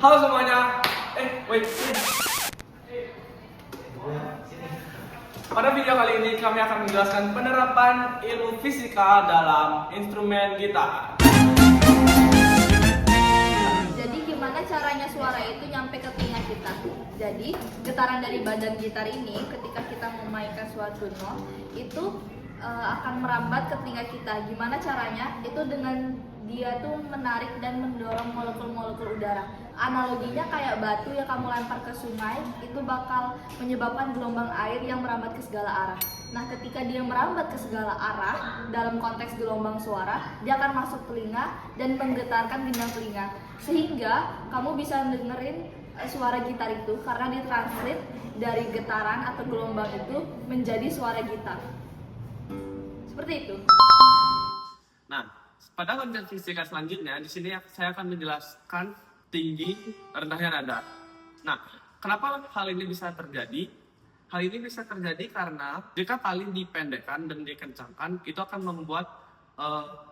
Halo semuanya. Wait. Pada video kali ini kami akan menjelaskan penerapan ilmu fisika dalam instrumen gitar. Jadi gimana caranya suara itu nyampe ke telinga kita? Jadi getaran dari badan gitar ini ketika kita memainkan suatu not itu akan merambat ke telinga kita. Gimana caranya? Itu dengan dia tuh menarik dan mendorong molekul-molekul udara. Analoginya kayak batu yang kamu lempar ke sungai, itu bakal menyebabkan gelombang air yang merambat ke segala arah. Nah, ketika dia merambat ke segala arah, dalam konteks gelombang suara, dia akan masuk telinga dan menggetarkan gendang telinga. Sehingga kamu bisa dengerin suara gitar itu karena ditranslate dari getaran atau gelombang itu menjadi suara gitar. Seperti itu. Nah, pada konsep fisika selanjutnya, di sini saya akan menjelaskan tinggi rendahnya nada. Nah, kenapa hal ini bisa terjadi? Hal ini bisa terjadi karena jika tali dipendekkan dan dikencangkan, itu akan membuat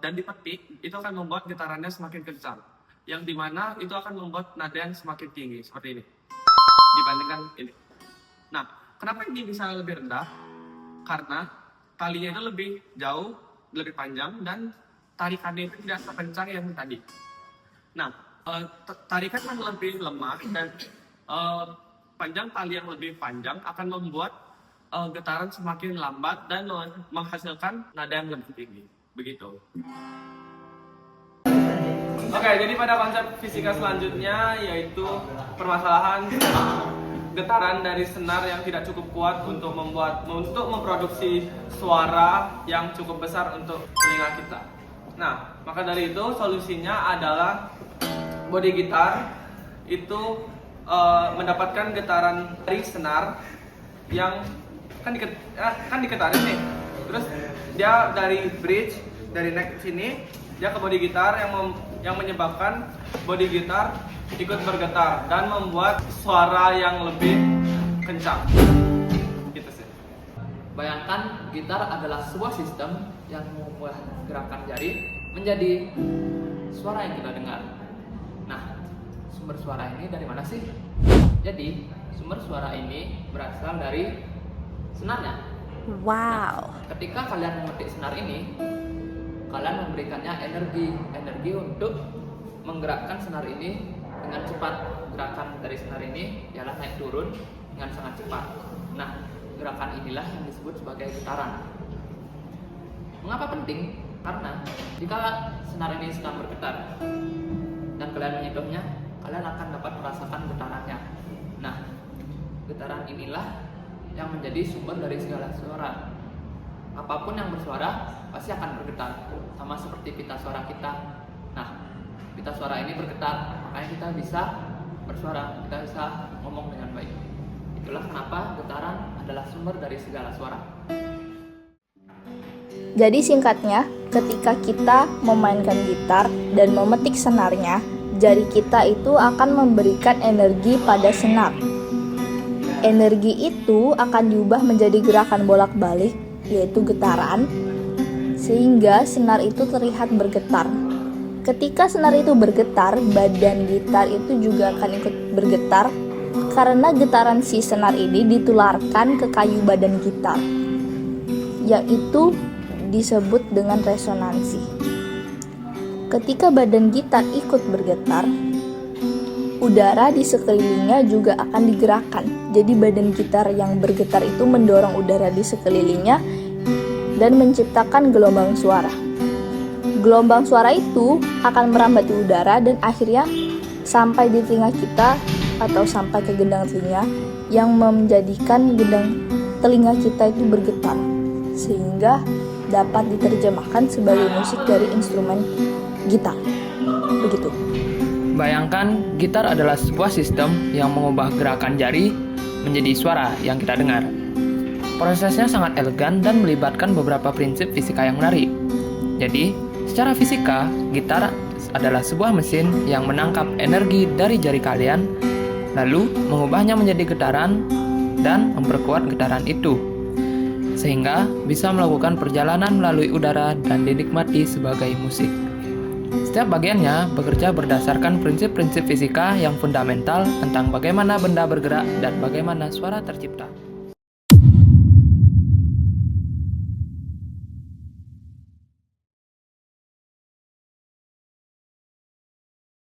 dan dipetik, itu akan membuat getarannya semakin kencang. Yang dimana itu akan membuat nada yang semakin tinggi seperti ini dibandingkan ini. Nah, kenapa ini bisa lebih rendah? Karena talinya itu lebih jauh, lebih panjang, dan tarikannya itu tidak sekencang yang tadi. Nah, tarikan yang lebih lemah dan panjang tali yang lebih panjang akan membuat getaran semakin lambat dan menghasilkan nada yang lebih tinggi. Begitu. Oke, jadi pada konsep fisika selanjutnya yaitu permasalahan getaran dari senar yang tidak cukup kuat untuk memproduksi suara yang cukup besar untuk telinga kita. Nah, maka dari itu solusinya adalah bodi gitar itu mendapatkan getaran dari senar yang kan diketarin nih. Terus dia dari bridge, dari neck sini dia ke bodi gitar yang menyebabkan bodi gitar ikut bergetar dan membuat suara yang lebih kencang. Gitu sih. Bayangkan gitar adalah sebuah sistem yang mengubah gerakan jari menjadi suara yang kita dengar. Nah, sumber suara ini dari mana sih? Jadi, sumber suara ini berasal dari senarnya. Wow. Nah, ketika kalian memetik senar ini, kalian memberikannya energi untuk menggerakkan senar ini dengan cepat. Gerakan dari senar ini ialah naik turun dengan sangat cepat. Nah, gerakan inilah yang disebut sebagai getaran. Mengapa penting? Karena jika senar ini sedang bergetar dan kalian menyentuhnya, kalian akan dapat merasakan getarannya. Nah, getaran inilah yang menjadi sumber dari segala suara. Apapun yang bersuara pasti akan bergetar, sama seperti pita suara kita. Nah, pita suara ini bergetar, makanya kita bisa bersuara, kita bisa ngomong dengan baik. Itulah kenapa getaran adalah sumber dari segala suara. Jadi singkatnya, ketika kita memainkan gitar dan memetik senarnya, jari kita itu akan memberikan energi pada senar. Energi itu akan diubah menjadi gerakan bolak-balik, yaitu getaran, sehingga senar itu terlihat bergetar. Ketika senar itu bergetar, badan gitar itu juga akan ikut bergetar karena getaran si senar ini ditularkan ke kayu badan gitar, yaitu disebut dengan resonansi. Ketika badan gitar ikut bergetar, udara di sekelilingnya juga akan digerakkan. Jadi badan gitar yang bergetar itu mendorong udara di sekelilingnya dan menciptakan gelombang suara. Gelombang suara itu akan merambat di udara dan akhirnya sampai di telinga kita atau sampai ke gendang telinga yang menjadikan gendang telinga kita itu bergetar, sehingga dapat diterjemahkan sebagai musik dari instrumen gitar. Begitu. Bayangkan gitar adalah sebuah sistem yang mengubah gerakan jari menjadi suara yang kita dengar. Prosesnya sangat elegan dan melibatkan beberapa prinsip fisika yang menarik. Jadi, secara fisika, gitar adalah sebuah mesin yang menangkap energi dari jari kalian, lalu mengubahnya menjadi getaran dan memperkuat getaran itu, sehingga bisa melakukan perjalanan melalui udara dan dinikmati sebagai musik. Setiap bagiannya bekerja berdasarkan prinsip-prinsip fisika yang fundamental tentang bagaimana benda bergerak dan bagaimana suara tercipta.